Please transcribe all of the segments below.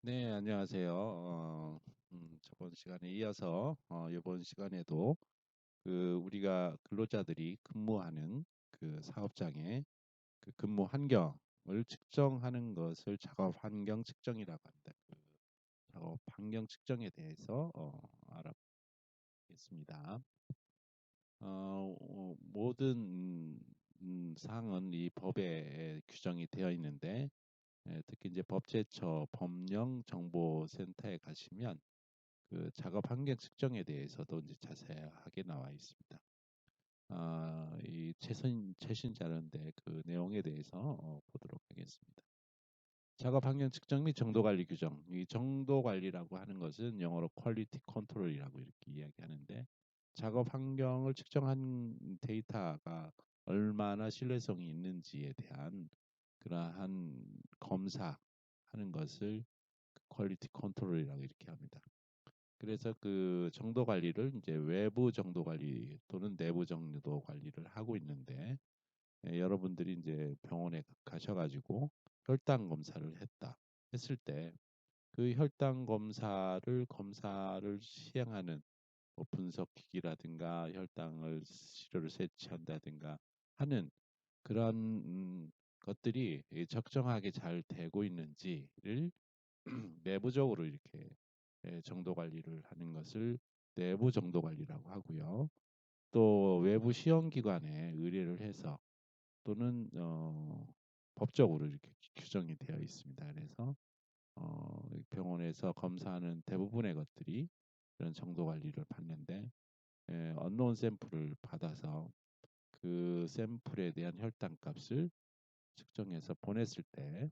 네, 안녕하세요. 저번 시간에 이어서 이번 시간에도 우리가 근로자들이 근무하는 그 사업장의 그 근무 환경을 측정하는 것을 작업 환경 측정이라고 합니다. 작업 환경 측정에 대해서 알아보겠습니다. 모든 사항은 이 법에 규정이 되어 있는데 특히 이제 법제처 법령정보센터에 가시면 그 작업 환경 측정에 대해서도 이제 자세하게 나와 있습니다. 이 최신 자료인데 그 내용에 대해서 보도록 하겠습니다. 작업 환경 측정 및 정도 관리 규정. 이 정도 관리라고 하는 것은 영어로 퀄리티 컨트롤이라고 이렇게 이야기하는데 작업 환경을 측정한 데이터가 얼마나 신뢰성이 있는지에 대한 그러한 검사하는 것을 퀄리티 컨트롤이라고 이렇게 합니다. 그래서 그 정도 관리를 이제 외부 정도 관리 또는 내부 정도 관리를 하고 있는데 여러분들이 이제 병원에 가셔가지고 혈당 검사를 했을 때 그 혈당 검사를 시행하는 뭐 분석기기라든가 혈당을 시료를 채취한다든가 하는 그런 것들이 적정하게 잘 되고 있는지를 내부적으로 이렇게 정도 관리를 하는 것을 내부 정도 관리라고 하고요. 또 외부 시험기관에 의뢰를 해서 또는 법적으로 이렇게 규정이 되어 있습니다. 그래서 병원에서 검사하는 대부분의 것들이 이런 정도 관리를 받는데 언노운 샘플을 받아서 그 샘플에 대한 혈당 값을 측정해서 보냈을 때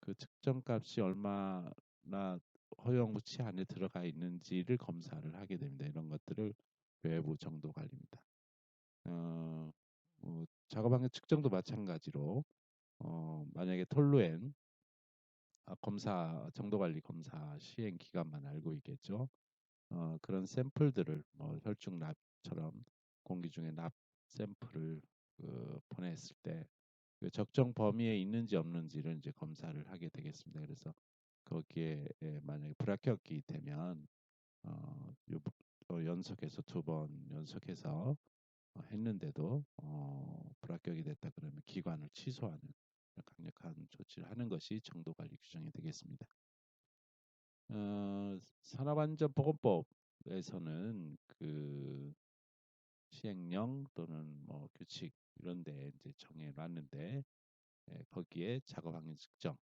그 측정 값이 얼마나 허용무치 안에 들어가 있는지를 검사를 하게 됩니다. 이런 것들을 외부 정도 관리입니다. 어, 작업 환경 측정도 마찬가지로 만약에 톨루엔 검사 정도 관리 검사 시행 기간만 알고 있겠죠. 그런 샘플들을 뭐 혈중납처럼 공기 중에 납 샘플을 보냈을 때 그 적정 범위에 있는지 없는지를 이제 검사를 하게 되겠습니다. 그래서 거기에 만약에 불합격이 되면 연속해서 두 번 연속해서 했는데도 불합격이 됐다 그러면 기관을 취소하는 강력한 조치를 하는 것이 정도 관리 규정이 되겠습니다. 산업안전보건법에서는 그 시행령 또는 뭐 규칙 이런 데 이제 정해 놨는데 거기에 작업환경 측정,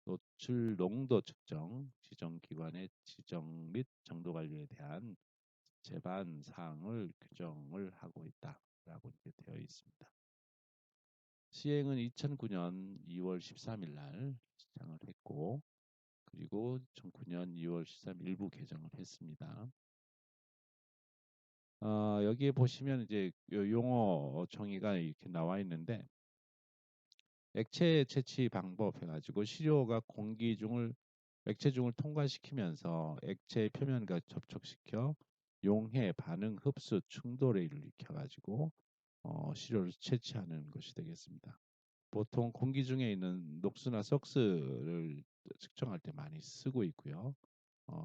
노출 농도 측정, 지정기관의 지정 및 정도 관리에 대한 제반 사항을 규정을 하고 있다라고 이렇게 되어 있습니다. 시행은 2009년 2월 13일 날 시작을 했고 그리고 2009년 2월 13일 일부 개정을 했습니다. 여기에 보시면 이제 용어 정의가 이렇게 나와 있는데 액체 채취 방법 해가지고 시료가 공기 중을 액체 중을 통과시키면서 액체 표면과 접촉시켜 용해, 반응, 흡수, 충돌을 일으켜가지고 시료를 채취하는 것이 되겠습니다. 보통 공기 중에 있는 녹수나 석스를 측정할 때 많이 쓰고 있고요.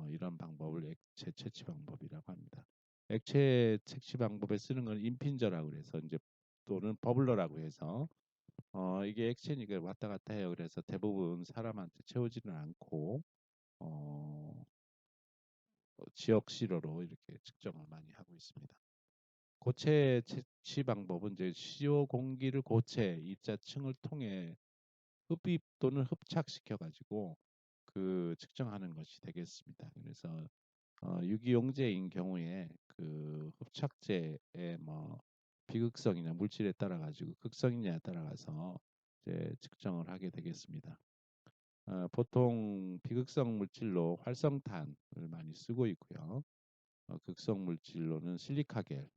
이런 방법을 액체 채취 방법이라고 합니다. 액체 채취 방법에 쓰는 건 인핀저라고 그래서 이제 또는 버블러라고 해서 이게 액체니까 왔다 갔다 해요. 그래서 대부분 사람한테 채우지는 않고 어, 지역 시료로 이렇게 측정을 많이 하고 있습니다. 고체 채취 방법은 이제 시료 공기를 고체 입자층을 통해 흡입 또는 흡착시켜 가지고 그 측정하는 것이 되겠습니다. 그래서 유기용제인 경우에 그 흡착제의 뭐 비극성이나 물질에 따라 가지고 극성이냐에 따라가서 이제 측정을 하게 되겠습니다. 보통 비극성 물질로 활성탄을 많이 쓰고 있고요. 극성 물질로는 실리카겔,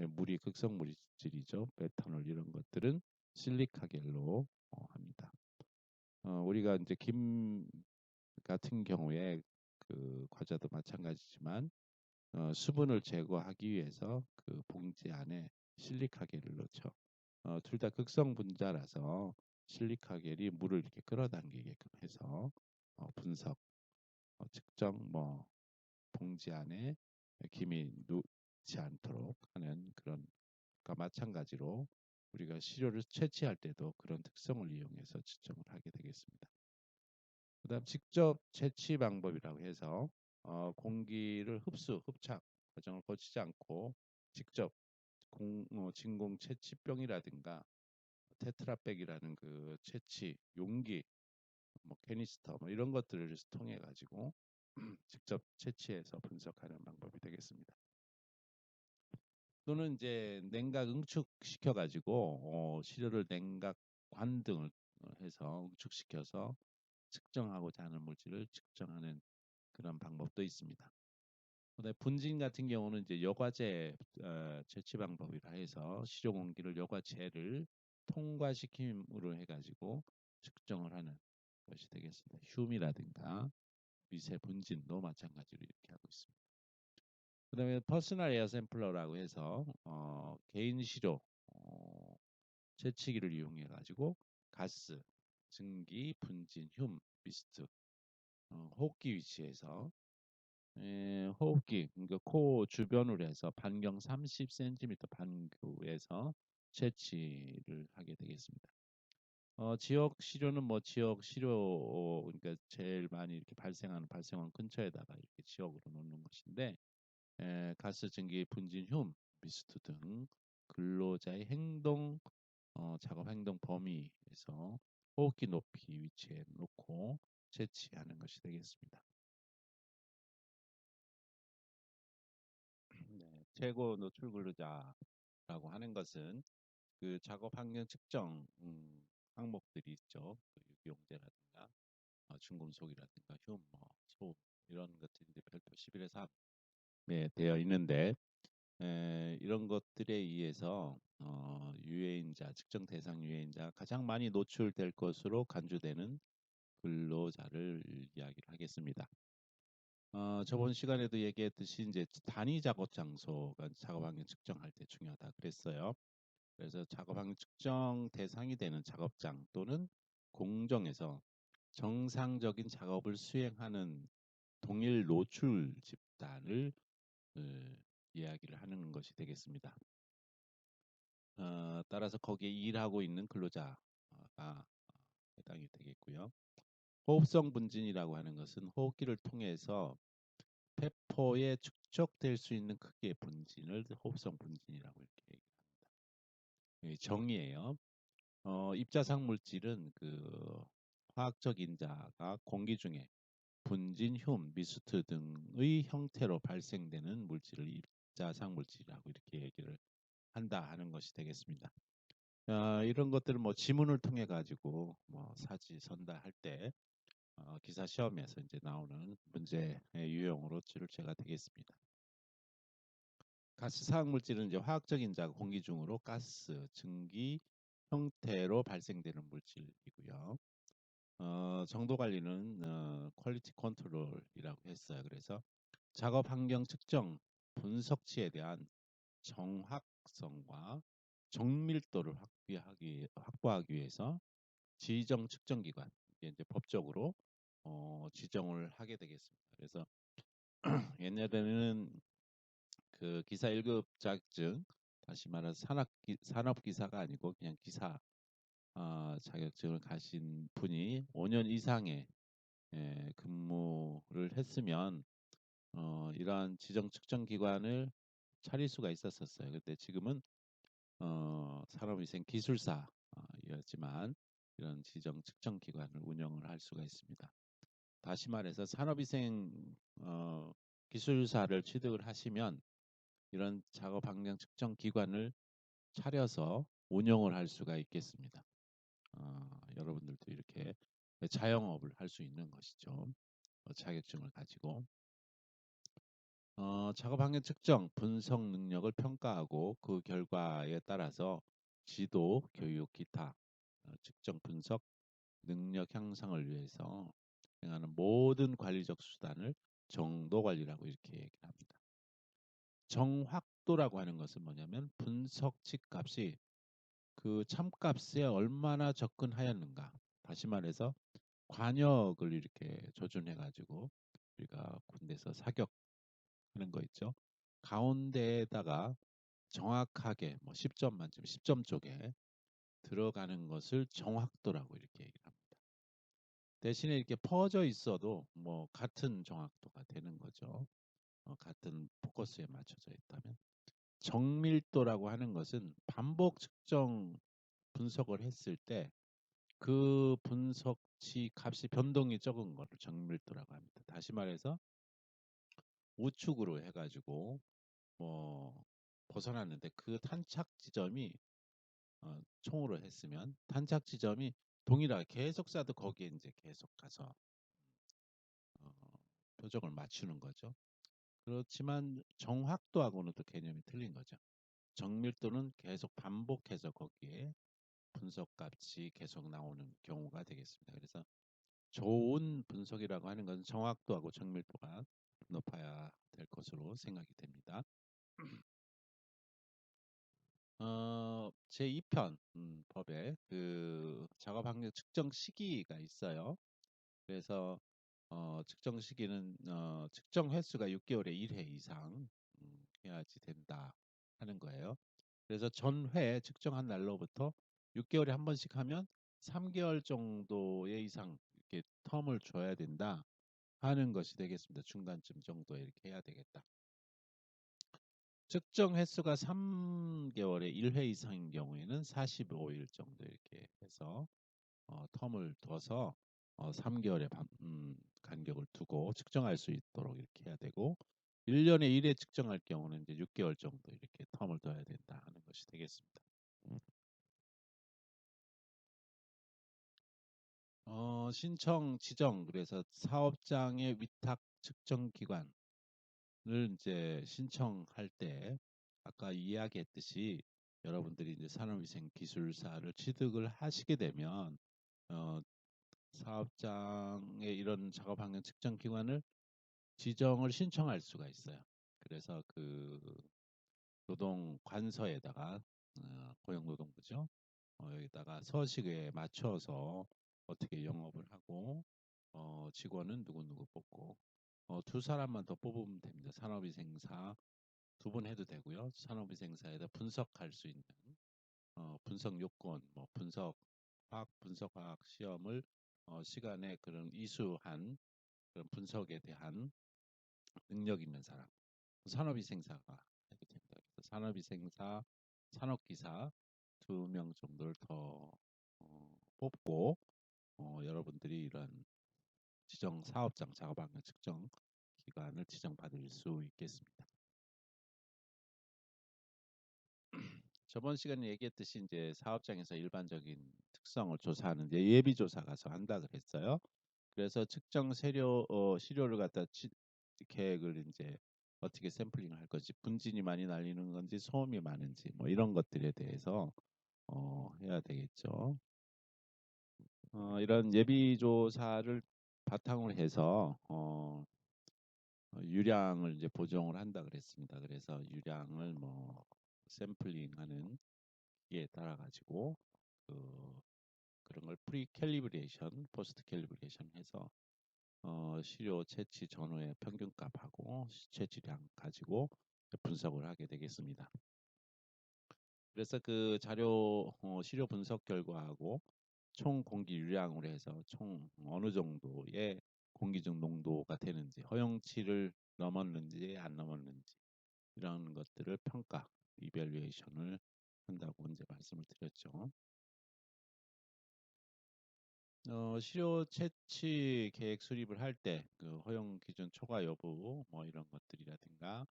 물이 극성 물질이죠. 메탄올 이런 것들은 실리카겔로 합니다. 우리가 이제 김 같은 경우에 그 과자도 마찬가지지만 수분을 제거하기 위해서 그 봉지 안에 실리카겔을 넣죠. 둘 다 극성 분자라서 실리카겔이 물을 이렇게 끌어당기게끔 해서 분석, 측정 봉지 안에 김이 누지 않도록 하는 그런 것과 마찬가지로 우리가 시료를 채취할 때도 그런 특성을 이용해서 측정을 하게 되겠습니다. 그다음 직접 채취 방법이라고 해서 공기를 흡착 과정을 거치지 않고 직접 진공 채취병이라든가 테트라백이라는 그 채취 용기, 캐니스터 이런 것들을 통해 가지고 직접 채취해서 분석하는 방법이 되겠습니다. 또는 이제 냉각 응축시켜 가지고 시료를 냉각 관등을 해서 응축시켜서 측정하고자 하는 물질을 측정하는 그런 방법도 있습니다. 그다음에 분진 같은 경우는 이제 여과제 채취 방법이라 해서 시료 공기를 여과제를 통과시킴으로 해가지고 측정을 하는 것이 되겠습니다. 흉이라든가 미세 분진도 마찬가지로 이렇게 하고 있습니다. 그다음에 퍼스널 에어 샘플러라고 해서 개인 시료 채취기를 이용해 가지고 가스, 증기, 분진, 흉, 미스트, 호흡기 위치에서 호흡기, 그러니까 코 주변으로 해서 반경 30cm 반교에서 채취를 하게 되겠습니다. 지역 시료는 지역 시료 그러니까 제일 많이 이렇게 발생원 근처에다가 이렇게 지역으로 놓는 것인데 가스 증기 분진 흉 미스트 등 근로자의 행동 작업 행동 범위에서 호흡기 높이 위치해 놓고 채취하는 것이 되겠습니다. 네, 최고 노출 근로자라고 하는 것은 그 작업 환경 측정 항목들이 있죠. 그 유기용제라든가 중금속이라든가 흉, 소음 이런 것들이 이제 별도 11에서 3에 되어 있는데 이런 것들에 의해서 유해인자, 측정 대상 유해인자 가장 많이 노출될 것으로 간주되는 근로자를 이야기를 하겠습니다. 저번 시간에도 얘기했듯이 이제 단위 작업 장소가 작업 환경 측정할 때 중요하다 그랬어요. 그래서 작업 환경 측정 대상이 되는 작업장 또는 공정에서 정상적인 작업을 수행하는 동일 노출 집단을 어, 이야기를 하는 것이 되겠습니다. 따라서 거기에 일하고 있는 근로자가 해당이 되겠고요. 호흡성 분진이라고 하는 것은 호흡기를 통해서 폐포에 축적될 수 있는 크기의 분진을 호흡성 분진이라고 이렇게 얘기합니다. 정의예요. 입자상 물질은 그 화학적 인자가 공기 중에 분진, 흉, 미스트 등의 형태로 발생되는 물질을 입자상 물질이라고 이렇게 얘기를 한다 하는 것이 되겠습니다. 이런 것들을 지문을 통해 가지고 사지 선다할 때 기사 시험에서 이제 나오는 문제의 유형으로 제가 되겠습니다. 가스 사학 물질은 이제 화학적 인자가 공기 중으로 가스, 증기 형태로 발생되는 물질이고요. 정도 관리는 퀄리티 컨트롤이라고 했어요. 그래서 작업 환경 측정 분석치에 대한 정확성과 정밀도를 확보하기 위해서 지정 측정 기관 이게 이제 법적으로 지정을 하게 되겠습니다. 그래서 옛날에는 그 기사 1급 자격증 다시 말해서 산업 기사가 아니고 그냥 기사 자격증을 가신 분이 5년 이상의 근무를 했으면 이러한 지정 측정 기관을 차릴 수가 있었어요. 근데 지금은 산업위생 기술사였지만 이런 지정 측정 기관을 운영을 할 수가 있습니다. 다시 말해서 산업위생 기술사를 취득을 하시면 이런 작업 환경 측정 기관을 차려서 운영을 할 수가 있겠습니다. 여러분들도 이렇게 자영업을 할 수 있는 것이죠. 자격증을 가지고 작업 환경 측정 분석 능력을 평가하고 그 결과에 따라서 지도, 교육, 기타 측정 분석 능력 향상을 위해서 행하는 모든 관리적 수단을 정도 관리라고 이렇게 얘기를 합니다. 정확도라고 하는 것은 뭐냐면 분석치 값이 그 참값에 얼마나 접근하였는가. 다시 말해서 관역을 이렇게 조준해 가지고 우리가 군대에서 사격하는 거 있죠. 가운데에다가 정확하게 뭐 10점 만점 10점 쪽에 들어가는 것을 정확도라고 이렇게 얘기를 합니다. 대신에 이렇게 퍼져 있어도 뭐 같은 정확도가 되는 거죠. 같은 포커스에 맞춰져 있다면. 정밀도라고 하는 것은 반복 측정 분석을 했을 때 그 분석치 값이 변동이 적은 거를 정밀도라고 합니다. 다시 말해서 우측으로 해가지고 뭐 벗어났는데 그 탄착 지점이 총으로 했으면 탄착 지점이 동일하게 계속 쏴도 거기에 이제 계속 가서 어, 표적을 맞추는 거죠. 그렇지만 정확도하고는 또 개념이 틀린 거죠. 정밀도는 계속 반복해서 거기에 분석 값이 계속 나오는 경우가 되겠습니다. 그래서 좋은 분석이라고 하는 것은 정확도하고 정밀도가 높아야 될 것으로 생각이 됩니다. 제2편 법에 그 작업 환경 측정 시기가 있어요. 그래서 측정 시기는 측정 횟수가 6개월에 1회 이상 해야지 된다 하는 거예요. 그래서 전회 측정한 날로부터 6개월에 한 번씩 하면 3개월 정도의 이상 이렇게 텀을 줘야 된다 하는 것이 되겠습니다. 중간쯤 정도에 이렇게 해야 되겠다. 측정 횟수가 3개월에 1회 이상인 경우에는 45일 정도 이렇게 해서 텀을 둬서 3개월의 간격을 두고 측정할 수 있도록 이렇게 해야 되고 1년에 1회 측정할 경우는 이제 6개월 정도 이렇게 텀을 둬야 된다 하는 것이 되겠습니다. 신청 지정 그래서 사업장의 위탁 측정 기관을 이제 신청할 때 아까 이야기했듯이 여러분들이 이제 산업위생 기술사를 취득을 하시게 되면 어, 사업장의 이런 작업 환경 측정 기관을 지정을 신청할 수가 있어요. 그래서 그 노동 관서에다가 고용노동부죠. 여기다가 서식에 맞춰서 어떻게 영업을 하고 직원은 누구 뽑고 두 사람만 더 뽑으면 됩니다. 산업위생사 두 분 해도 되고요. 산업위생사에다 분석할 수 있는 분석 요건, 뭐 화학 분석화학 시험을 시간에 그런 이수한 그런 분석에 대한 능력 있는 사람, 산업위생사가 해도 됩니다. 그래서 산업위생사, 산업기사 2명 정도를 더 뽑고 여러분들이 이런 지정 사업장 작업학년 측정 기관을 지정받을 수 있겠습니다. 저번 시간에 얘기했듯이 이제 사업장에서 일반적인 특성을 조사하는 데 예비조사 가서 한다 그랬어요. 그래서 측정 시료를 갖다 계획을 이제 어떻게 샘플링을 할 건지 분진이 많이 날리는 건지 소음이 많은지 뭐 이런 것들에 대해서 해야 되겠죠. 이런 예비조사를 바탕으로 해서 유량을 이제 보정을 한다 그랬습니다. 그래서 유량을 뭐 샘플링하는 기계에 따라 가지고 그 그런 걸 프리 캘리브레이션, 포스트 캘리브레이션 해서 시료 채취 전후의 평균값하고 채취량 가지고 분석을 하게 되겠습니다. 그래서 그 자료 시료 분석 결과하고 총 공기 유량으로 해서 총 어느 정도의 공기 중 농도가 되는지 허용치를 넘었는지 안 넘었는지 이런 것들을 평가, 이밸류에이션을 한다고 이제 말씀을 드렸죠. 시료 채취 계획 수립을 할 때 그 허용 기준 초과 여부 뭐 이런 것들이라든가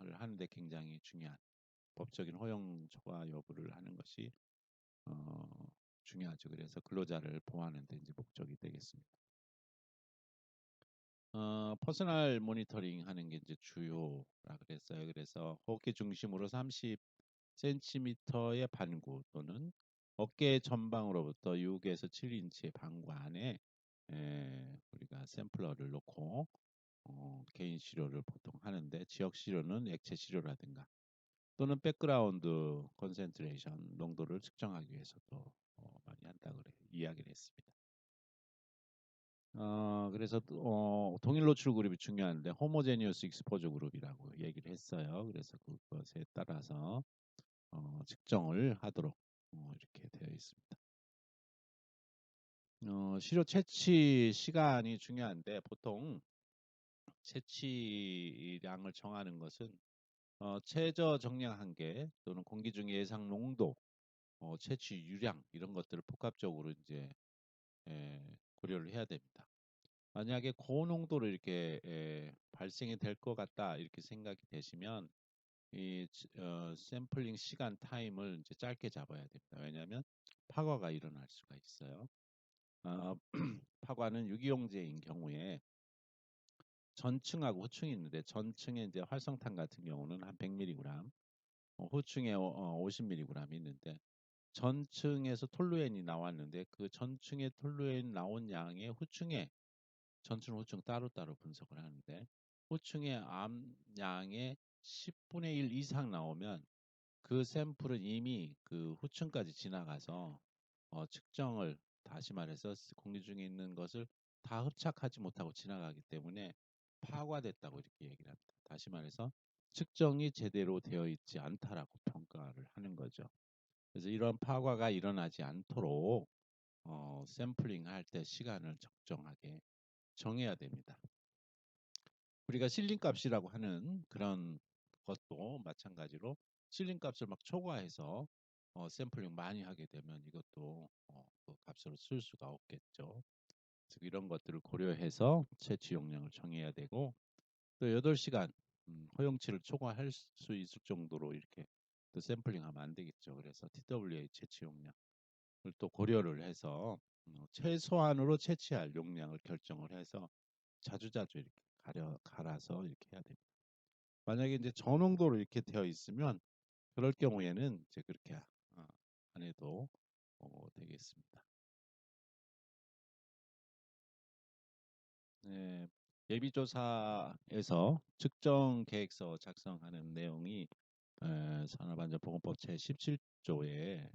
를 하는데 굉장히 중요한 법적인 허용 초과 여부를 하는 것이 중요하죠. 그래서 근로자를 보호하는 데 이제 목적이 되겠습니다. 퍼스널 모니터링 하는 게 이제 주요라 그랬어요. 그래서 어깨 중심으로 30cm의 반구 또는 어깨 전방으로부터 6에서 7인치의 반구 안에 우리가 샘플러를 놓고 개인 시료를 보통 하는데 지역 시료는 액체 시료라든가 또는 백그라운드 컨센트레이션 농도를 측정하기 위해서도 많이 한다 그래 이야기를 했습니다. 그래서 동일 노출 그룹이 중요한데 호모제니어스 익스포저 그룹이라고 얘기를 했어요. 그래서 그것에 따라서 측정을 하도록 이렇게 되어 있습니다. 시료 채취 시간이 중요한데 보통 채취량을 정하는 것은 최저 정량 한계 또는 공기 중 예상 농도, 채취 유량 이런 것들을 복합적으로 이제 고려를 해야 됩니다. 만약에 고농도로 이렇게 발생이 될 것 같다 이렇게 생각이 되시면 이 샘플링 시간 타임을 이제 짧게 잡아야 됩니다. 왜냐하면 파과가 일어날 수가 있어요. 파과는 유기용제인 경우에 전층하고 후층이 있는데 전층에 이제 활성탄 같은 경우는 한 100mg, 후층에 50mg이 있는데 전층에서 톨루엔이 나왔는데 그 전층에 톨루엔 나온 양의 후층에 전층, 후층 따로따로 분석을 하는데 후층의 암양의 10분의 1 이상 나오면 그 샘플은 이미 그 후층까지 지나가서 측정을 다시 말해서 공기 중에 있는 것을 다 흡착하지 못하고 지나가기 때문에 파과됐다고 이렇게 얘기를 합니다. 다시 말해서 측정이 제대로 되어 있지 않다라고 평가를 하는 거죠. 그래서 이런 파과가 일어나지 않도록 샘플링 할 때 시간을 적정하게 정해야 됩니다. 우리가 실린 값이라고 하는 그런 것도 마찬가지로 실린 값을 막 초과해서 샘플링 많이 하게 되면 이것도 그 값으로 쓸 수가 없겠죠. 즉 이런 것들을 고려해서 채취 용량을 정해야 되고 또 8시간 허용치를 초과할 수 있을 정도로 이렇게 또 샘플링하면 안 되겠죠. 그래서 TWA 채취 용량을 또 고려를 해서 최소한으로 채취할 용량을 결정을 해서 자주자주 이렇게 갈아서 이렇게 해야 됩니다. 만약에 이제 저농도로 이렇게 되어 있으면 그럴 경우에는 이제 그렇게 안 해도 되겠습니다. 네, 예비조사에서 측정 계획서 작성하는 내용이 산업안전보건법 제17조에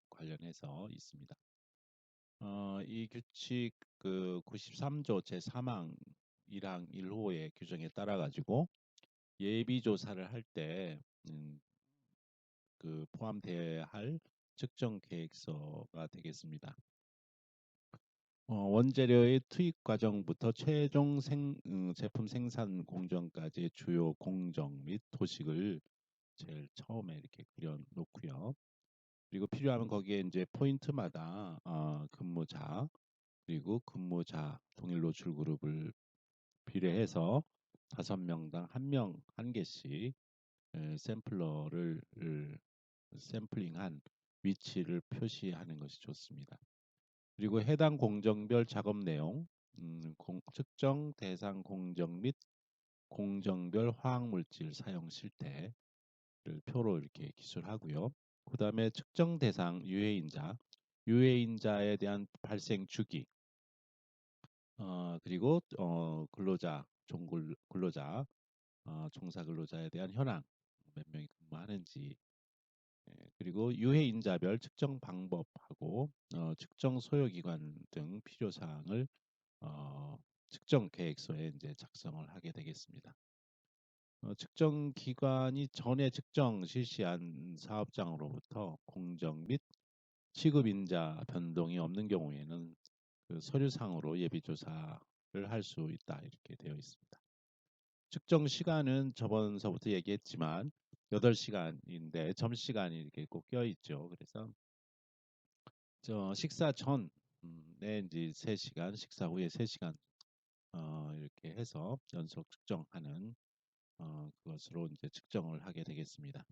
관련해서 있습니다. 이 규칙 그 93조 제3항 1항 1호의 규정에 따라 가지고 예비조사를 할 때 그 포함되어야 할 측정 계획서가 되겠습니다. 원재료의 투입 과정부터 최종 제품 생산 공정까지의 주요 공정 및 도식을 제일 처음에 이렇게 그려놓고요. 그리고 필요하면 거기에 이제 포인트마다 근무자 그리고 근무자 동일 노출 그룹을 비례해서 5명당 1명 1개씩 샘플러를 샘플링한 위치를 표시하는 것이 좋습니다. 그리고 해당 공정별 작업 내용, 측정 대상 공정 및 공정별 화학물질 사용 실태를 표로 이렇게 기술하고요. 그 다음에 측정 대상 유해인자에 대한 발생 주기, 그리고 근로자, 근로자, 종사 근로자에 대한 현황, 몇 명이 근무하는지, 그리고 유해인자별 측정 방법하고 측정 소요기관 등 필요 사항을 측정 계획서에 이제 작성을 하게 되겠습니다. 측정 기관이 전에 측정 실시한 사업장으로부터 공정 및 취급인자 변동이 없는 경우에는 그 서류상으로 예비조사를 할 수 있다 이렇게 되어 있습니다. 측정 시간은 저번서부터 얘기했지만 8시간인데 점시간이 이렇게 꼭 껴있죠. 그래서 식사 전에 이제 3시간, 식사 후에 3시간 이렇게 해서 연속 측정하는 그것으로 이제 측정을 하게 되겠습니다.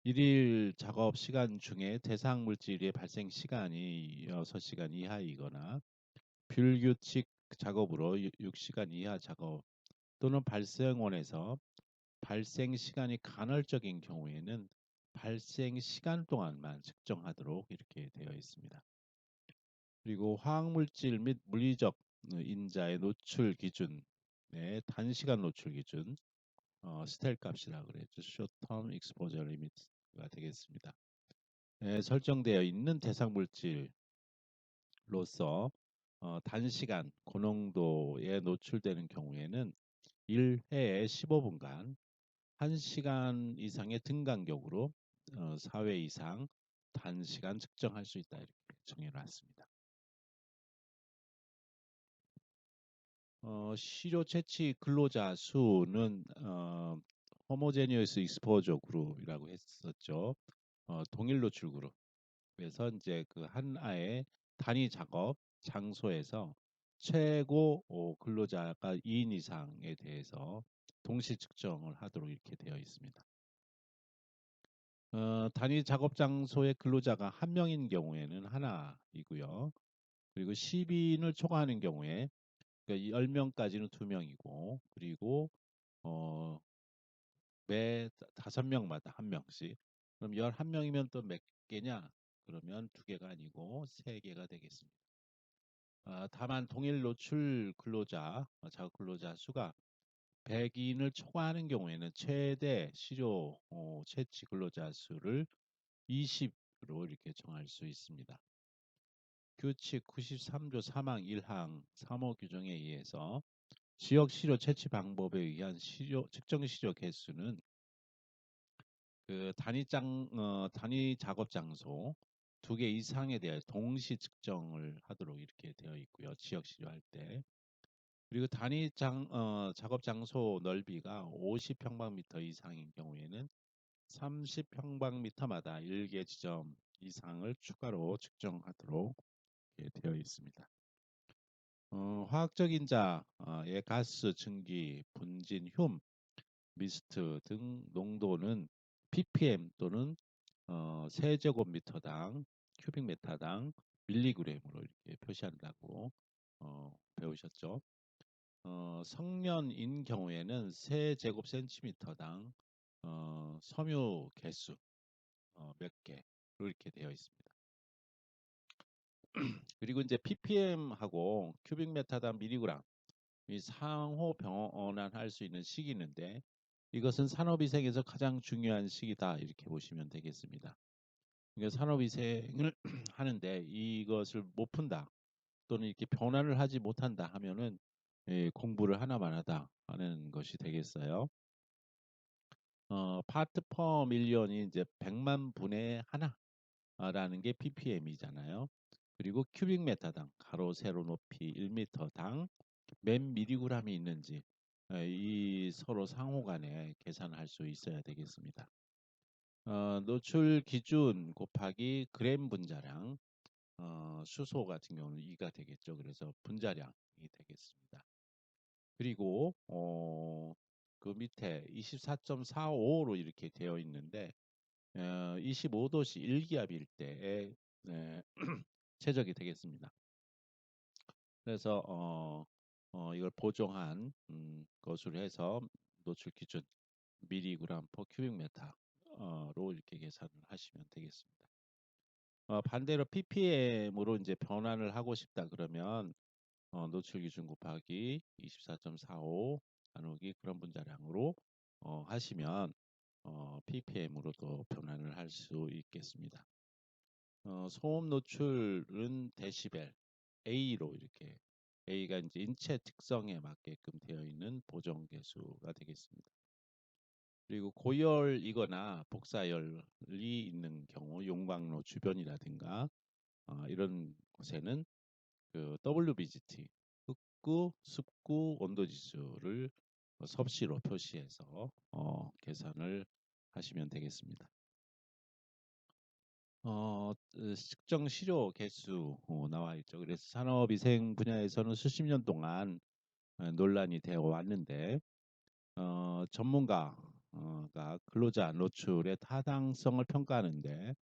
일일 작업 시간 중에 대상 물질의 발생 시간이 6시간 이하이거나 불규칙 작업으로 6시간 이하 작업 또는 발생원에서 발생 시간이 간헐적인 경우에는 발생 시간 동안만 측정하도록 이렇게 되어 있습니다. 그리고 화학물질 및 물리적 인자의 노출 기준의 단시간 노출 기준, 스텔 값이라고 그랬죠. Short Term Exposure Limit가 되겠습니다. 설정되어 있는 대상 물질로서 단시간 고농도에 노출되는 경우에는 1회에 15분간 1시간 이상의 등간격으로 4회 이상 단시간 측정할 수 있다 이렇게 정해놨습니다. 시료 채취 근로자 수는 호모제니어스 익스포저 그룹이라고 했었죠. 동일 노출 그룹. 그래서 이제 그 하나의 단위 작업 장소에서 최고 근로자가 2인 이상에 대해서 동시 측정을 하도록 이렇게 되어 있습니다. 단위 작업 장소의 근로자가 한 명인 경우에는 하나이고요. 그리고 10인을 초과하는 경우에 그러니까 10명까지는 2명이고 그리고 어, 매 5명마다 한 명씩. 그럼 11명이면 또 몇 개냐? 그러면 2개가 아니고 3개가 되겠습니다. 다만 동일 노출 근로자, 자국 근로자 수가 100인을 초과하는 경우에는 최대 실효 채취 근로자 수를 20으로 이렇게 정할 수 있습니다. 규칙 93조 3항 1항 3호 규정에 의해서 지역 실효 채취 방법에 의한 측정 실효 개수는 그 단위 작업 장소 2개 이상에 대해 동시 측정을 하도록 이렇게 되어 있고요. 지역 실효할 때. 그리고 작업 장소 넓이가 50평방미터 이상인 경우에는 30평방미터마다 1개 지점 이상을 추가로 측정하도록 되어 있습니다. 화학적 인자의 가스, 증기, 분진, 흉, 미스트 등 농도는 ppm 또는 세제곱미터당 큐빅미터당 밀리그램으로 이렇게 표시한다고 배우셨죠. 성면인 경우에는 세제곱센티미터당 섬유 개수 몇 개로 이렇게 되어 있습니다. 그리고 이제 ppm하고 큐빅미터당 밀리그램 이 상호 변환할 수 있는 식이 있는데 이것은 산업위생에서 가장 중요한 식이다 이렇게 보시면 되겠습니다. 그러니까 산업위생을 하는데 이것을 못 푼다 또는 이렇게 변화를 하지 못한다 하면은 공부를 하나만 하다 하는 것이 되겠어요. 파트 퍼 밀리언이 이제 100만 분의 하나라는 게 ppm이잖아요. 그리고 큐빅미터당 가로 세로 높이 1m당 몇 미리그램이 있는지 이 서로 상호간에 계산할 수 있어야 되겠습니다. 노출 기준 곱하기 그램 분자량 수소 같은 경우는 2가 되겠죠. 그래서 분자량이 되겠습니다. 그리고 그 밑에 24.45로 이렇게 되어 있는데 25도씨 1기압일 때에 최적이 되겠습니다. 그래서 이걸 보정한 것으로 해서 노출 기준 미리그램 퍼 큐빅미터로 이렇게 계산을 하시면 되겠습니다. 반대로 ppm으로 이제 변환을 하고 싶다 그러면 노출 기준 곱하기 24.45 나누기 그램 분자량으로 하시면 ppm으로도 변환을 할 수 있겠습니다. 소음 노출은 데시벨 A로 이렇게 A가 이제 인체 특성에 맞게끔 되어 있는 보정 계수가 되겠습니다. 그리고 고열이거나 복사열이 있는 경우 용광로 주변이라든가 이런 곳에는 그 WBGT 흑구, 습구 온도 지수를 섭씨로 표시해서 계산을 하시면 되겠습니다. 측정 실효 개수 나와 있죠. 그래서 산업위생 분야에서는 수십 년 동안 논란이 되어 왔는데 전문가가 근로자 노출의 타당성을 평가하는데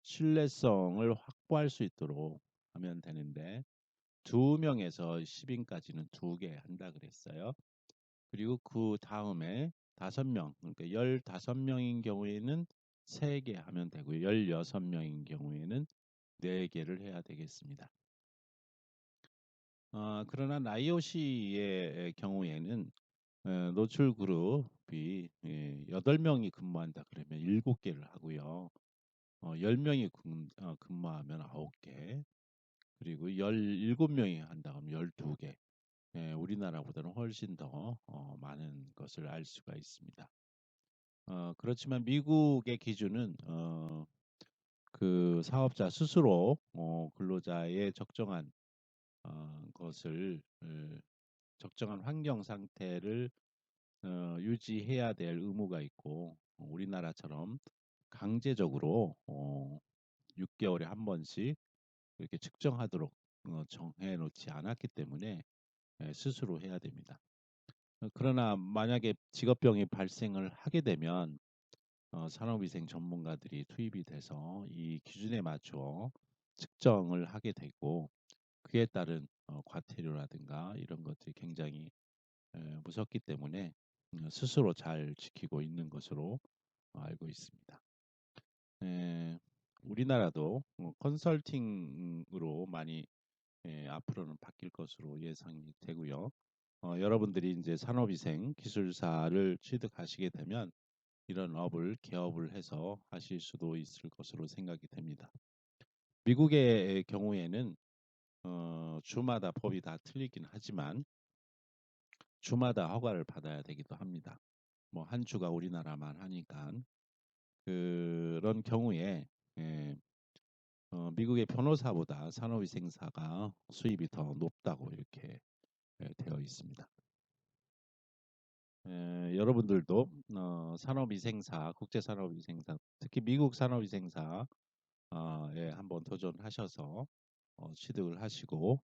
신뢰성을 확보할 수 있도록 하면 되는데 2명에서 10인까지는 2개 한다 그랬어요. 그리고 그 다음에 5명, 그러니까 15명인 경우에는 3개 하면 되고요. 16명인 경우에는 4개를 해야 되겠습니다. 그러나 나이오시의 경우에는 노출 그룹이 8명이 근무한다 그러면 7개를 하고요. 10명이 근무하면 9개. 그리고 17명이 한다 그러면 12개. 예, 우리나라보다는 훨씬 더 많은 것을 알 수가 있습니다. 그렇지만 미국의 기준은 그 사업자 스스로 근로자의 적정한 것을 적정한 환경 상태를 유지해야 될 의무가 있고 우리나라처럼 강제적으로 6개월에 한 번씩 이렇게 측정하도록 정해 놓지 않았기 때문에 스스로 해야 됩니다. 그러나 만약에 직업병이 발생을 하게 되면 산업위생 전문가들이 투입이 돼서 이 기준에 맞춰 측정을 하게 되고 그에 따른 과태료라든가 이런 것들이 굉장히 무섭기 때문에 스스로 잘 지키고 있는 것으로 알고 있습니다. 우리나라도 컨설팅으로 많이 앞으로는 바뀔 것으로 예상이 되고요. 여러분들이 이제 산업위생 기술사를 취득하시게 되면 이런 업을 개업을 해서 하실 수도 있을 것으로 생각이 됩니다. 미국의 경우에는 주마다 법이 다 틀리긴 하지만 주마다 허가를 받아야 되기도 합니다. 뭐 한 주가 우리나라만 하니까 그런 경우에 예, 미국의 변호사보다 산업위생사가 수입이 더 높다고 이렇게 되어 있습니다. 여러분들도 산업위생사, 국제산업위생사, 특히 미국 산업위생사에 한번 도전하셔서 취득을 하시고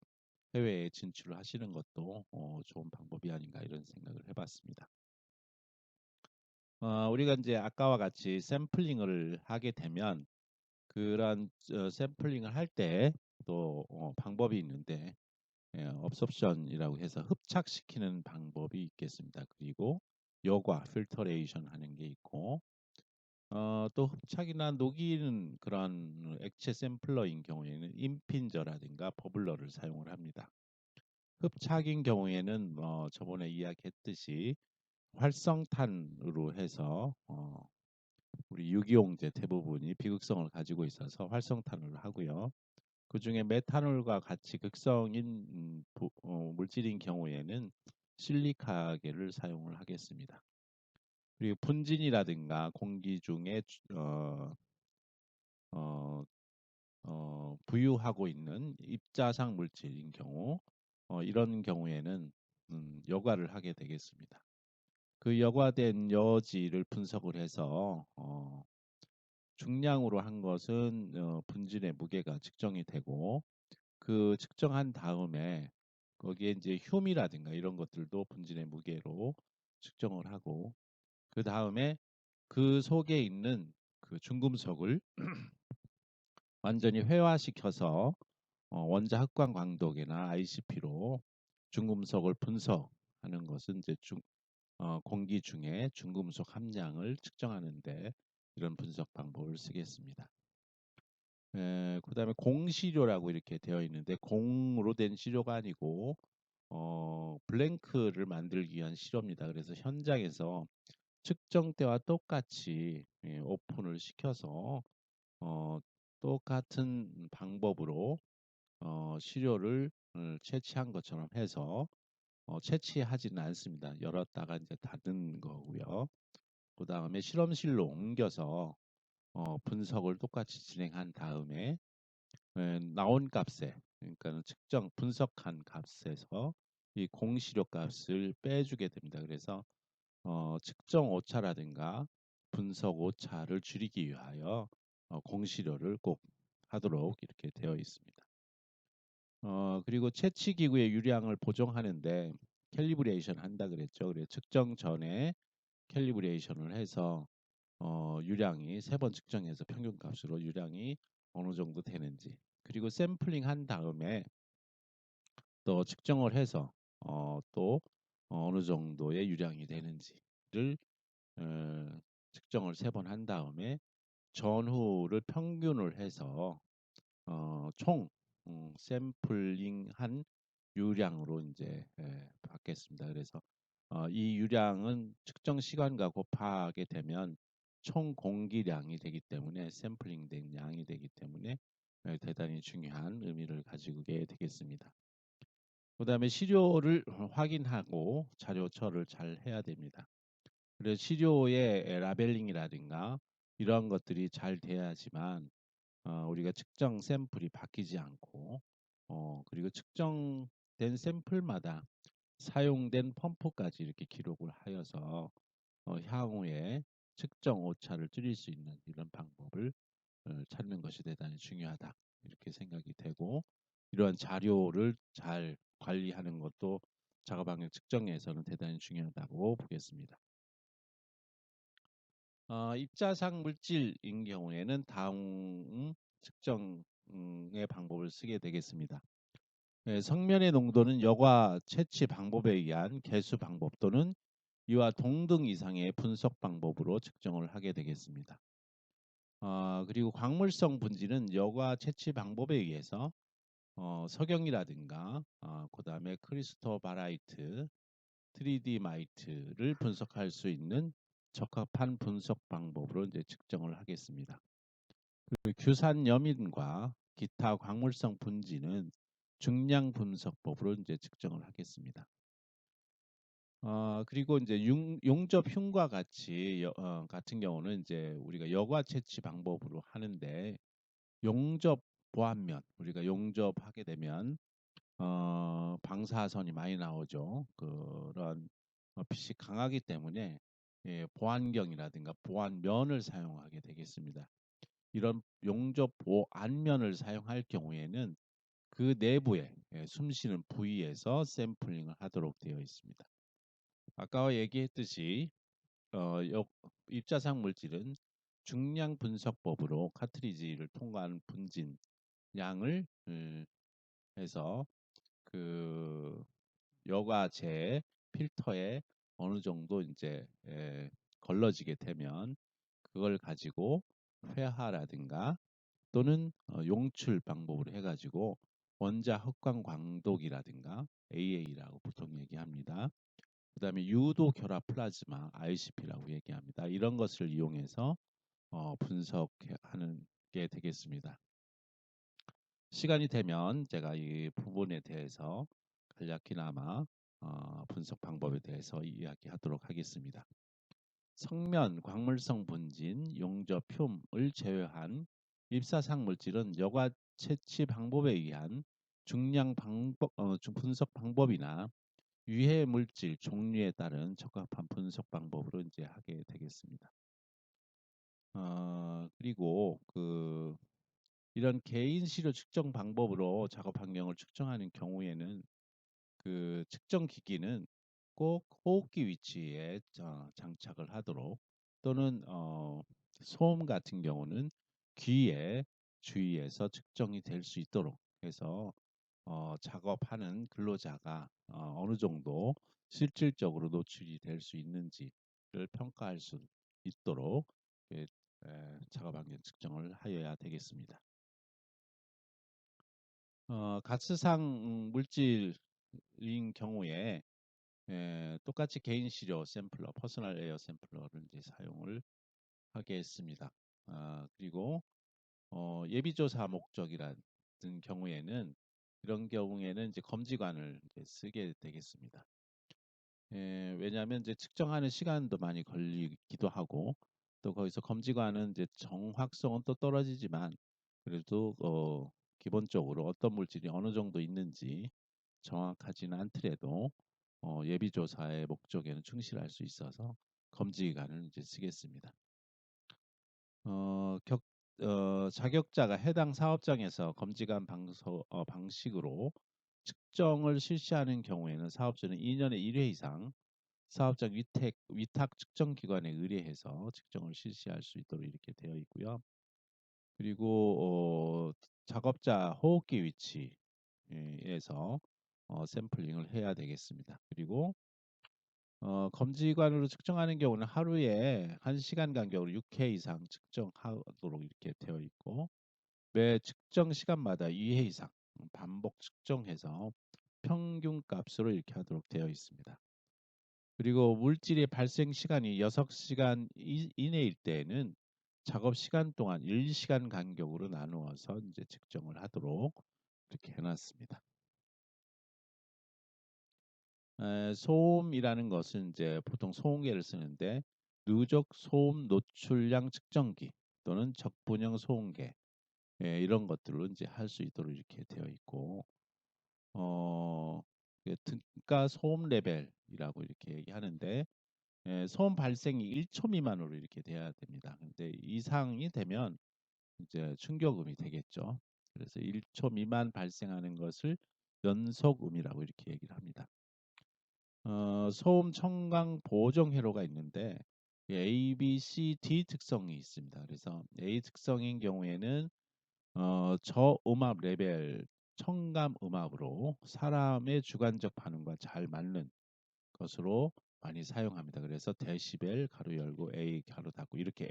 해외에 진출을 하시는 것도 좋은 방법이 아닌가 이런 생각을 해봤습니다. 우리가 이제 아까와 같이 샘플링을 하게 되면 그런 샘플링을 할 때 또 방법이 있는데 업섭션이라고 해서 흡착시키는 방법이 있겠습니다. 그리고 여과, 필터레이션 하는 게 있고 또 흡착이나 녹이는 그런 액체 샘플러인 경우에는 임핀저라든가 버블러를 사용을 합니다. 흡착인 경우에는 저번에 이야기했듯이 활성탄으로 해서 우리 유기용제 대부분이 비극성을 가지고 있어서 활성탄을 하고요. 그 중에 메탄올과 같이 극성인 물질인 경우에는 실리카겔을 사용을 하겠습니다. 그리고 분진이라든가 공기 중에 어, 부유하고 있는 입자상 물질인 경우 이런 경우에는 여과를 하게 되겠습니다. 그 여과된 여지를 분석을 해서 중량으로 한 것은 분진의 무게가 측정이 되고 그 측정한 다음에 거기에 이제 흉이라든가 이런 것들도 분진의 무게로 측정을 하고 그 다음에 그 속에 있는 그 중금속을 완전히 회화시켜서 원자 흑광 광독이나 ICP로 중금속을 분석하는 것은 이제 공기 중에 중금속 함량을 측정하는데 이런 분석 방법을 쓰겠습니다. 그다음에 공시료라고 이렇게 되어 있는데 공으로 된 시료가 아니고 블랭크를 만들기 위한 시료입니다. 그래서 현장에서 측정 때와 똑같이 오픈을 시켜서 똑같은 방법으로 시료를 채취한 것처럼 해서 채취하지는 않습니다. 열었다가 이제 닫는 거고요. 그 다음에 실험실로 옮겨서 분석을 똑같이 진행한 다음에 나온 값에 그러니까 측정 분석한 값에서 이 공시료 값을 빼주게 됩니다. 그래서 측정 오차라든가 분석 오차를 줄이기 위하여 공시료를 꼭 하도록 이렇게 되어 있습니다. 그리고 채취 기구의 유량을 보정하는데 캘리브레이션 한다 그랬죠. 그래서 측정 전에 캘리브레이션을 해서 유량이 3번 측정해서 평균값으로 유량이 어느 정도 되는지 그리고 샘플링 한 다음에 또 측정을 해서 또 어느 정도의 유량이 되는지를 측정을 3번 한 다음에 전후를 평균을 해서 총 샘플링한 유량으로 이제 받겠습니다. 그래서 이 유량은 측정 시간과 곱하게 되면 총 공기량이 되기 때문에 샘플링된 양이 되기 때문에 대단히 중요한 의미를 가지게 되겠습니다. 그 다음에 시료를 확인하고 자료처를 잘 해야 됩니다. 그래서 시료의 라벨링이라든가 이러한 것들이 잘 돼야지만 우리가 측정 샘플이 바뀌지 않고 그리고 측정된 샘플마다 사용된 펌프까지 이렇게 기록을 하여서 향후에 측정 오차를 줄일 수 있는 이런 방법을 찾는 것이 대단히 중요하다 이렇게 생각이 되고 이러한 자료를 잘 관리하는 것도 작업 환경 측정에서는 대단히 중요하다고 보겠습니다. 입자상 물질인 경우에는 다음 측정의 방법을 쓰게 되겠습니다. 성면의 농도는 여과 채취 방법에 의한 개수 방법 또는 이와 동등 이상의 분석 방법으로 측정을 하게 되겠습니다. 그리고 광물성 분지는 여과 채취 방법에 의해서 석영이라든가 그 다음에 크리스토바라이트, 3D 마이트를 분석할 수 있는 적합한 분석 방법으로 이제 측정을 하겠습니다. 그리고 규산 여민과 기타 광물성 분지는 중량 분석법으로 이제 측정을 하겠습니다. 그리고 이제 용접 흉과 같이 같은 경우는 이제 우리가 여과 채취 방법으로 하는데 용접 보완면 우리가 용접하게 되면 방사선이 많이 나오죠. 그런 빛이 강하기 때문에 보안경이라든가 보안면을 사용하게 되겠습니다. 이런 용접 보안면을 사용할 경우에는 그 내부에 숨쉬는 부위에서 샘플링을 하도록 되어 있습니다. 아까 얘기했듯이 입자상 물질은 중량 분석법으로 카트리지를 통과한 분진 양을 해서 그 여과제 필터에 어느 정도 이제 걸러지게 되면 그걸 가지고 회화라든가 또는 용출 방법으로 해가지고 원자 흑광 광독이라든가 AA라고 보통 얘기합니다. 그 다음에 유도 결합 플라즈마 ICP라고 얘기합니다. 이런 것을 이용해서 분석하는 게 되겠습니다. 시간이 되면 제가 이 부분에 대해서 간략히나마 분석 방법에 대해서 이야기하도록 하겠습니다. 성면, 광물성 분진, 용접, 흉을 제외한 입사상 물질은 여과 채취 방법에 의한 중량 방법, 분석 방법이나 유해 물질 종류에 따른 적합한 분석 방법으로 이제 하게 되겠습니다. 그리고 이런 개인 시료 측정 방법으로 작업 환경을 측정하는 경우에는 그 측정 기기는 꼭 호흡기 위치에 장착을 하도록 또는 소음 같은 경우는 귀에 주위에서 측정이 될 수 있도록 해서 작업하는 근로자가 어느 정도 실질적으로 노출이 될 수 있는지를 평가할 수 있도록 작업 환경 측정을 하여야 되겠습니다. 가스상 물질인 경우에 똑같이 개인 시료 샘플러, 퍼스널 에어 샘플러를 이제 사용을 하게 했습니다. 그리고 예비조사 목적이라는 경우에는 이런 경우에는 이제 검지관을 이제 쓰게 되겠습니다. 왜냐하면 이제 측정하는 시간도 많이 걸리기도 하고 또 거기서 검지관은 이제 정확성은 또 떨어지지만 그래도 기본적으로 어떤 물질이 어느 정도 있는지 정확하지는 않더라도 예비조사의 목적에는 충실할 수 있어서 검지관을 이제 쓰겠습니다. 자격자가 해당 사업장에서 검지관 방식으로 측정을 실시하는 경우에는 사업자는 2년에 1회 이상 사업장 위탁 측정 기관에 의뢰해서 측정을 실시할 수 있도록 이렇게 되어 있고요. 그리고 작업자 호흡기 위치에서 샘플링을 해야 되겠습니다. 그리고 검지관으로 측정하는 경우는 하루에 1시간 간격으로 6회 이상 측정하도록 이렇게 되어 있고 매 측정 시간마다 2회 이상 반복 측정해서 평균 값으로 이렇게 하도록 되어 있습니다. 그리고 물질의 발생 시간이 6시간 이내일 때에는 작업 시간 동안 1시간 간격으로 나누어서 이제 측정을 하도록 이렇게 해놨습니다. 소음이라는 것은 이제 보통 소음계를 쓰는데 누적 소음 노출량 측정기 또는 적분형 소음계 이런 것들로 이제 할 수 있도록 이렇게 되어 있고 등가 소음 레벨이라고 이렇게 얘기하는데 소음 발생이 1초 미만으로 이렇게 돼야 됩니다. 근데 이상이 되면 이제 충격음이 되겠죠. 그래서 1초 미만 발생하는 것을 연속음이라고 이렇게 얘기를 합니다. 소음 청강 보정 회로가 있는데 A, B, C, D 특성이 있습니다. 그래서 A 특성인 경우에는 저음압 레벨 청감 음압으로 사람의 주관적 반응과 잘 맞는 것으로 많이 사용합니다. 그래서 데시벨 가로 열고 A 가로 닫고 이렇게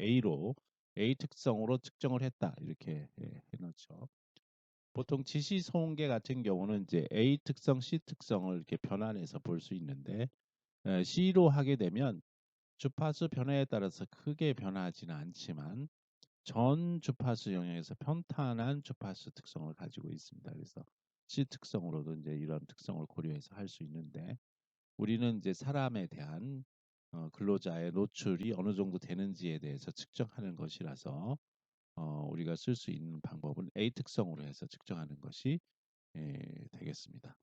A 특성으로 측정을 했다 이렇게 해놓죠. 보통 지시 소음계 같은 경우는 이제 A 특성, C 특성을 이렇게 변환해서 볼 수 있는데 C로 하게 되면 주파수 변화에 따라서 크게 변화하지는 않지만 전 주파수 영역에서 편탄한 주파수 특성을 가지고 있습니다. 그래서 C 특성으로도 이제 이런 특성을 고려해서 할 수 있는데 우리는 이제 사람에 대한 근로자의 노출이 어느 정도 되는지에 대해서 측정하는 것이라서 우리가 쓸 수 있는 방법은 A 특성으로 해서 측정하는 것이 되겠습니다.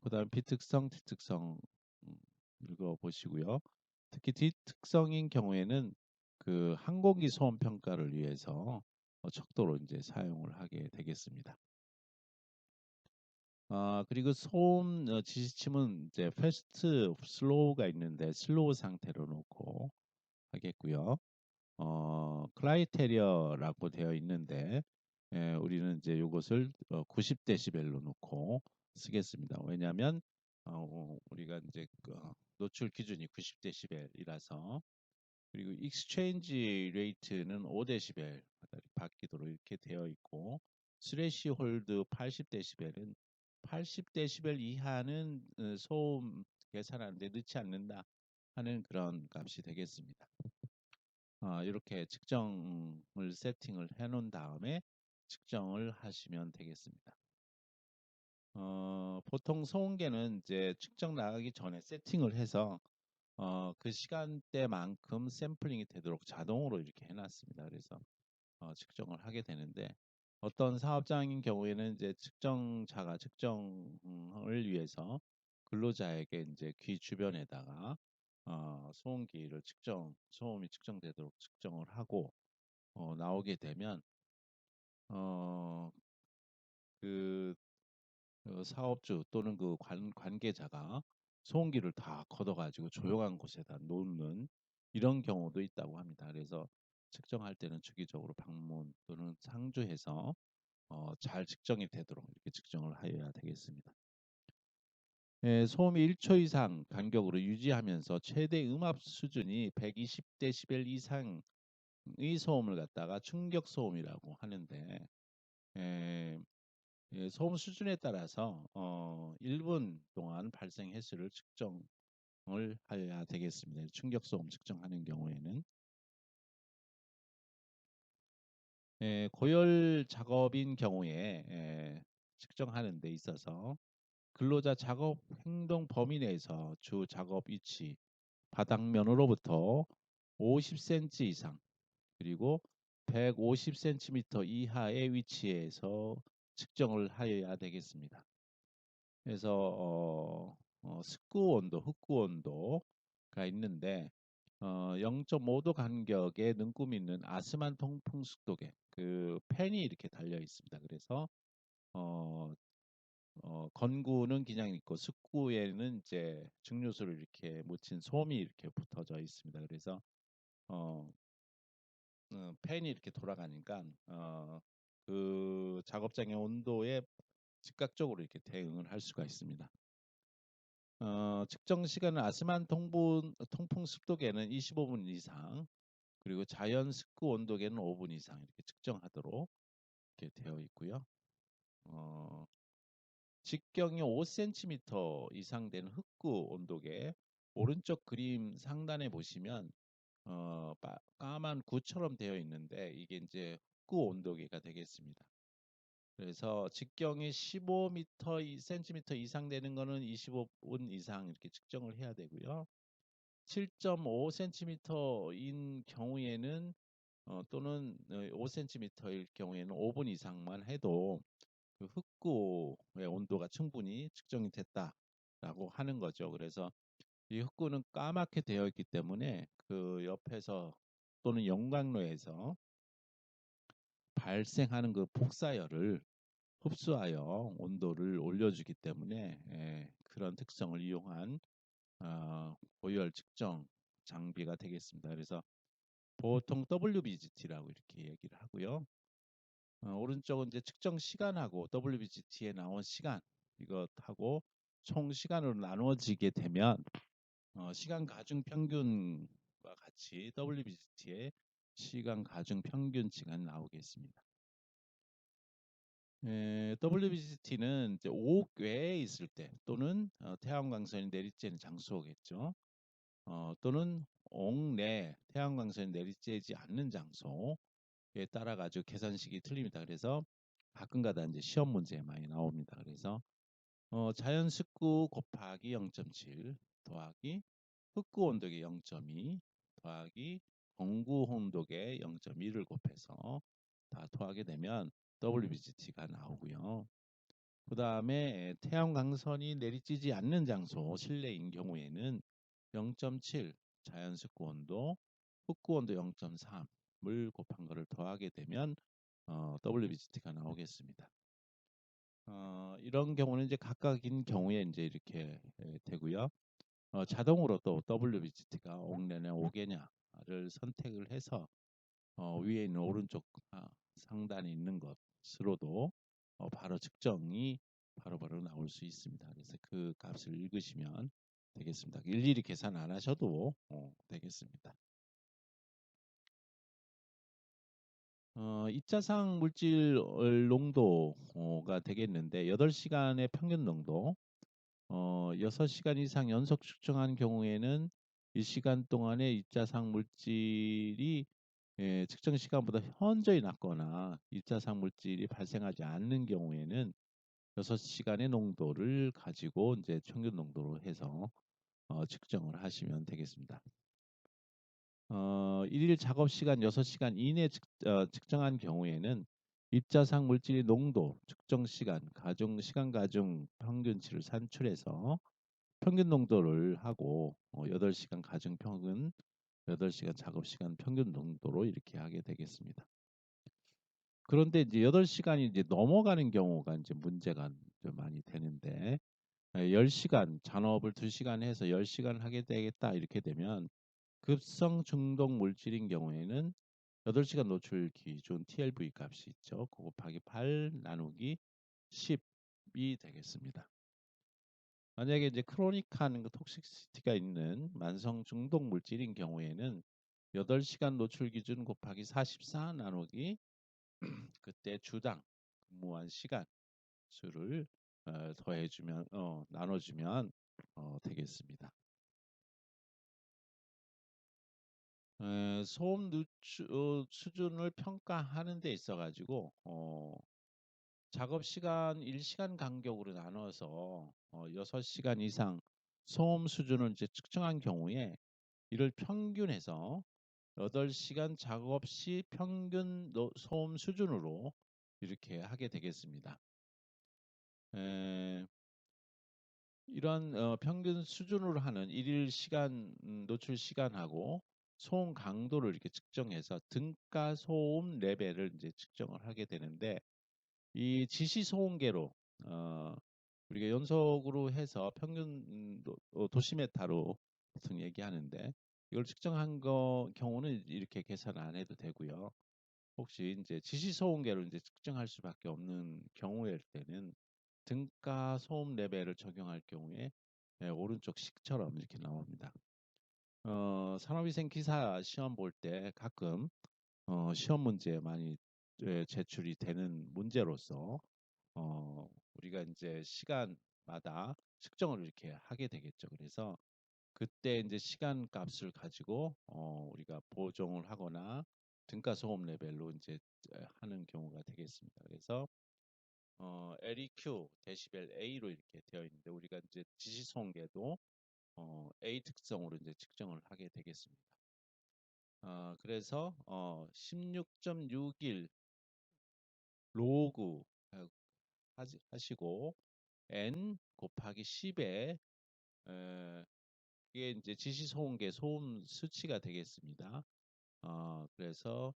그다음 B 특성, D 특성 읽어보시고요. 특히 D 특성인 경우에는 그 항공기 소음 평가를 위해서 척도로 이제 사용을 하게 되겠습니다. 그리고 소음 지시침은 이제 패스트, 슬로우가 있는데 슬로우 상태로 놓고 하겠고요. 크라이테리어라고 되어 있는데 우리는 이제 이것을 90데시벨로 놓고 쓰겠습니다. 왜냐하면 우리가 이제 노출 기준이 90데시벨이라서 그리고 익스체인지 레이트는 5데시벨 바뀌도록 이렇게 되어 있고 스레시 홀드 80데시벨은 80데시벨 이하는 소음 계산하는데 넣지 않는다 하는 그런 값이 되겠습니다. 이렇게 측정을 세팅을 해 놓은 다음에 측정을 하시면 되겠습니다. 보통 소음계는 이제 측정 나가기 전에 세팅을 해서 그 시간대만큼 샘플링이 되도록 자동으로 이렇게 해놨습니다. 그래서 측정을 하게 되는데 어떤 사업장인 경우에는 이제 측정자가 측정을 위해서 근로자에게 이제 귀 주변에다가 소음기를 소음이 측정되도록 측정을 하고 나오게 되면 어, 그 사업주 또는 그 관계자가 소음기를 다 걷어가지고 조용한 곳에다 놓는 이런 경우도 있다고 합니다. 그래서 측정할 때는 주기적으로 방문 또는 상주해서 잘 측정이 되도록 이렇게 측정을 하여야 되겠습니다. 소음이 1초 이상 간격으로 유지하면서 최대 음압 수준이 120데시벨 이상의 소음을 갖다가 충격 소음이라고 하는데 소음 수준에 따라서 1분 동안 발생 횟수를 측정을 해야 되겠습니다. 충격 소음 측정하는 경우에는 고열 작업인 경우에 측정하는 데 있어서 근로자 작업 행동 범위 내에서 주 작업 위치 바닥면으로부터 50cm 이상 그리고 150cm 이하의 위치에서 측정을 하여야 되겠습니다. 그래서 습구 온도, 흑구 온도가 있는데 0.5도 간격의 눈금 있는 아스만 통풍 습도계 그 팬이 이렇게 달려 있습니다. 그래서 어, 건구는 그냥 있고 습구에는 이제 증류수를 이렇게 묻힌 솜이 이렇게 붙어져 있습니다. 그래서 어, 팬이 이렇게 돌아가니까 그 작업장의 온도에 즉각적으로 이렇게 대응을 할 수가 있습니다. 측정 시간은 아스만 통풍 습도계는 25분 이상 그리고 자연 습구 온도계는 5분 이상 이렇게 측정하도록 이렇게 되어 있고요. 직경이 5cm 이상 되는 흑구 온도계 오른쪽 그림 상단에 보시면 까만 구처럼 되어 있는데 이게 이제 흑구 온도계가 되겠습니다. 그래서 직경이 15m, cm 이상 되는 거는 25분 이상 이렇게 측정을 해야 되고요. 7.5cm인 경우에는 또는 5cm일 경우에는 5분 이상만 해도 그 흑구의 온도가 충분히 측정이 됐다라고 하는 거죠. 그래서 이 흑구는 까맣게 되어 있기 때문에 그 옆에서 또는 영광로에서 발생하는 그 복사열을 흡수하여 온도를 올려주기 때문에 그런 특성을 이용한 고열 측정 장비가 되겠습니다. 그래서 보통 WBGT라고 이렇게 얘기를 하고요. 오른쪽은 이제 측정 시간하고 WBGT에 나온 시간 이것하고 총 시간으로 나누어지게 되면 시간 가중 평균과 같이 WBGT의 시간 가중 평균치가 나오겠습니다. WBGT는 이제 옥 외에 있을 때 또는 태양광선이 내리쬐는 장소겠죠. 또는 옥 내 태양광선이 내리쬐지 않는 장소에 따라 가지고 계산식이 틀립니다. 그래서 가끔가다 이제 시험 문제에 많이 나옵니다. 그래서 자연 습구 곱하기 0.7 더하기 흑구 온도계 0.2 더하기 공구 온도계 0.1을 곱해서 다 더하게 되면 WBGT가 나오고요. 그 다음에 태양광선이 내리쬐지 않는 장소 실내인 경우에는 0.7 자연 습구 온도, 흑구 온도 0.3을 곱한 거를 더하게 되면 WBGT가 나오겠습니다. 이런 경우는 이제 각각인 경우에 이제 이렇게 되고요. 자동으로 또 WBGT가 옥내냐 옥외냐를 선택을 해서 위에 있는 오른쪽 상단에 있는 것으로도 바로 측정이 바로바로 나올 수 있습니다. 그래서 그 값을 읽으시면 되겠습니다. 일일이 계산 안 하셔도 되겠습니다. 입자상 물질 농도가 되겠는데 8시간의 평균 농도 6시간 이상 연속 측정한 경우에는 이 시간 동안에 입자상 물질이 측정 시간보다 현저히 낮거나 입자상 물질이 발생하지 않는 경우에는 6시간의 농도를 가지고 이제 평균 농도로 해서 측정을 하시면 되겠습니다. 일일 작업 시간 6시간 이내 측정한 경우에는 입자상 물질의 농도, 측정 시간, 시간 가중 평균치를 산출해서 평균 농도를 하고 8시간 가중 평균, 8시간 작업 시간 평균 농도로 이렇게 하게 되겠습니다. 그런데 이제 8시간이 이제 넘어가는 경우가 이제 문제가 좀 많이 되는데 10시간 잔업을 2시간 해서 10시간 하게 되겠다 이렇게 되면 급성 중독 물질인 경우에는 8시간 노출 기준 TLV 값이 있죠. 그거 곱하기 8 나누기 10이 되겠습니다. 만약에 이제 크로닉한 그 톡식시티가 있는 만성 중독 물질인 경우에는 8시간 노출 기준 곱하기 44 나누기 그때 주당 근무한 시간 수를 더해주면 나눠주면 되겠습니다. 소음 누출 수준을 평가하는 데 있어 가지고 작업 시간 1시간 간격으로 나눠서 6시간 이상 소음 수준을 이제 측정한 경우에 이를 평균해서 8시간 작업 시 평균 소음 수준으로 이렇게 하게 되겠습니다. 이런 평균 수준으로 하는 일일 시간 노출 시간하고 소음 강도를 이렇게 측정해서 등가 소음 레벨을 이제 측정을 하게 되는데 이 지시 소음계로 우리가 연속으로 해서 평균 도시메타로 보통 얘기하는데 이걸 측정한 경우는 이렇게 계산 안 해도 되고요. 혹시 이제 지시 소음계로 이제 측정할 수밖에 없는 경우일 때는 등가 소음 레벨을 적용할 경우에 오른쪽 식처럼 이렇게 나옵니다. 산업위생 기사 시험 볼 때 가끔 시험 문제에 많이 제출이 되는 문제로서 우리가 이제 시간마다 측정을 이렇게 하게 되겠죠. 그래서 그때 이제 시간 값을 가지고 우리가 보정을 하거나 등가 소음 레벨로 이제 하는 경우가 되겠습니다. 그래서 LEQ 데시벨 A로 이렇게 되어 있는데 우리가 이제 지시 소음계도 A 특성으로 이제 측정을 하게 되겠습니다. 그래서 16.61 로그 하시고 n 곱하기 10에 이게 이제 지시 소음계 소음 수치가 되겠습니다. 그래서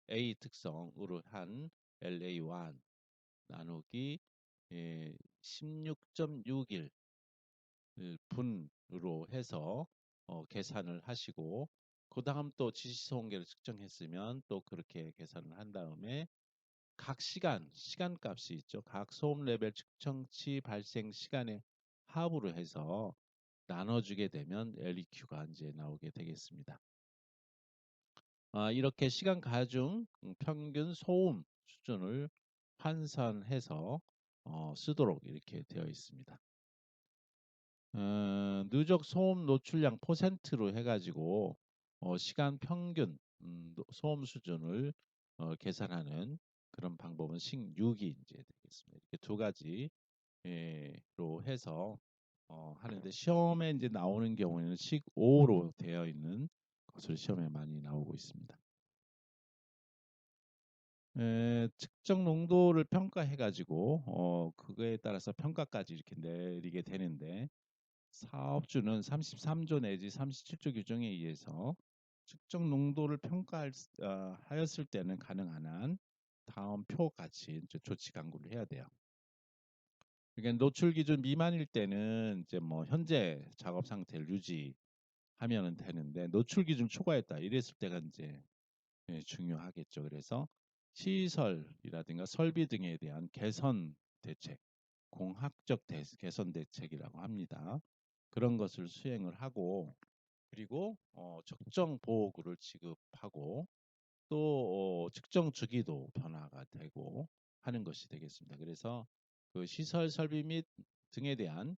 A 특성으로 한 LA1 나누기 16.61 분으로 해서 계산을 하시고 그 다음 또 지시 소음계를 측정했으면 또 그렇게 계산을 한 다음에 각 시간 값이 있죠. 각 소음 레벨 측정치 발생 시간의 합으로 해서 나눠주게 되면 LEQ가 이제 나오게 되겠습니다. 이렇게 시간 가중 평균 소음 수준을 환산해서 쓰도록 이렇게 되어 있습니다. 누적 소음 노출량 퍼센트로 해가지고 시간 평균 소음 수준을 계산하는 그런 방법은 식6이 이제 되겠습니다. 이렇게 두 가지로 해서 하는데 시험에 이제 나오는 경우에는 식5로 되어 있는 것으로 시험에 많이 나오고 있습니다. 측정 농도를 평가해가지고 그거에 따라서 평가까지 이렇게 내리게 되는데 사업주는 33조 내지 37조 규정에 의해서 측정 농도를 하였을 때는 가능한 한 다음 표 같이 이제 조치 강구를 해야 돼요. 그러니까 노출 기준 미만일 때는 이제 뭐 현재 작업 상태를 유지하면은 되는데 노출 기준 초과했다 이랬을 때가 이제 중요하겠죠. 그래서 시설이라든가 설비 등에 대한 개선 대책, 공학적 개선 대책이라고 합니다. 그런 것을 수행을 하고 그리고 적정 보호구를 지급하고 또 측정 주기도 변화가 되고 하는 것이 되겠습니다. 그래서 그 시설 설비 및 등에 대한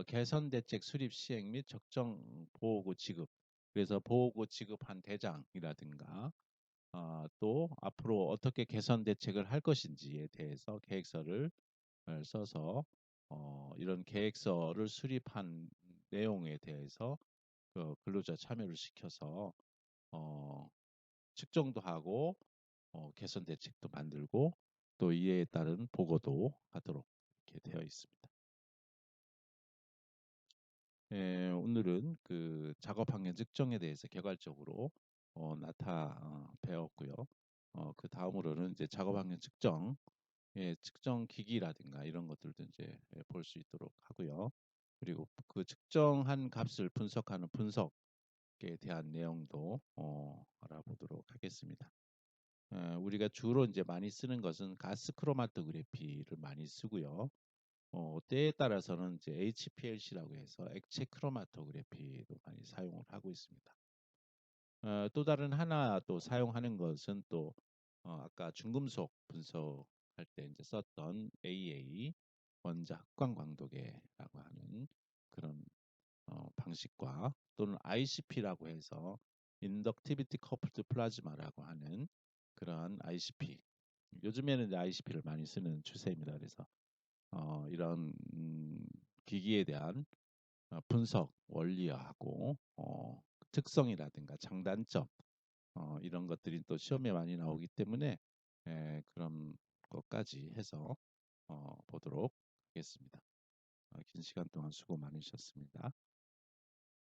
개선 대책 수립 시행 및 적정 보호구 지급 그래서 보호구 지급한 대장이라든가 또 앞으로 어떻게 개선 대책을 할 것인지에 대해서 계획서를 써서 이런 계획서를 수립한 내용에 대해서 그 근로자 참여를 시켜서 측정도 하고 개선 대책도 만들고 또 이에 따른 보고도 하도록 이렇게 되어 있습니다. 오늘은 그 작업 환경 측정에 대해서 개괄적으로 배웠고요. 그 다음으로는 이제 작업 환경 측정, 측정 기기라든가 이런 것들도 이제 볼 수 있도록 하고요. 그리고 그 측정한 값을 분석하는 분석에 대한 내용도 알아보도록 하겠습니다. 우리가 주로 이제 많이 쓰는 것은 가스 크로마토그래피를 많이 쓰고요. 때에 따라서는 이제 HPLC라고 해서 액체 크로마토그래피도 많이 사용을 하고 있습니다. 또 다른 하나 또 사용하는 것은 또 아까 중금속 분석할 때 이제 썼던 AA 원자 흑광 광도계라고 하는 그런 방식과 또는 ICP라고 해서 인덕티비티 커플드 플라즈마라고 하는 그러한 ICP 요즘에는 이제 ICP를 많이 쓰는 추세입니다. 그래서 이런 기기에 대한 분석 원리하고 특성이라든가 장단점 이런 것들이 또 시험에 많이 나오기 때문에 그런 것까지 해서 보도록 하겠습니다. 긴 시간 동안 수고 많으셨습니다.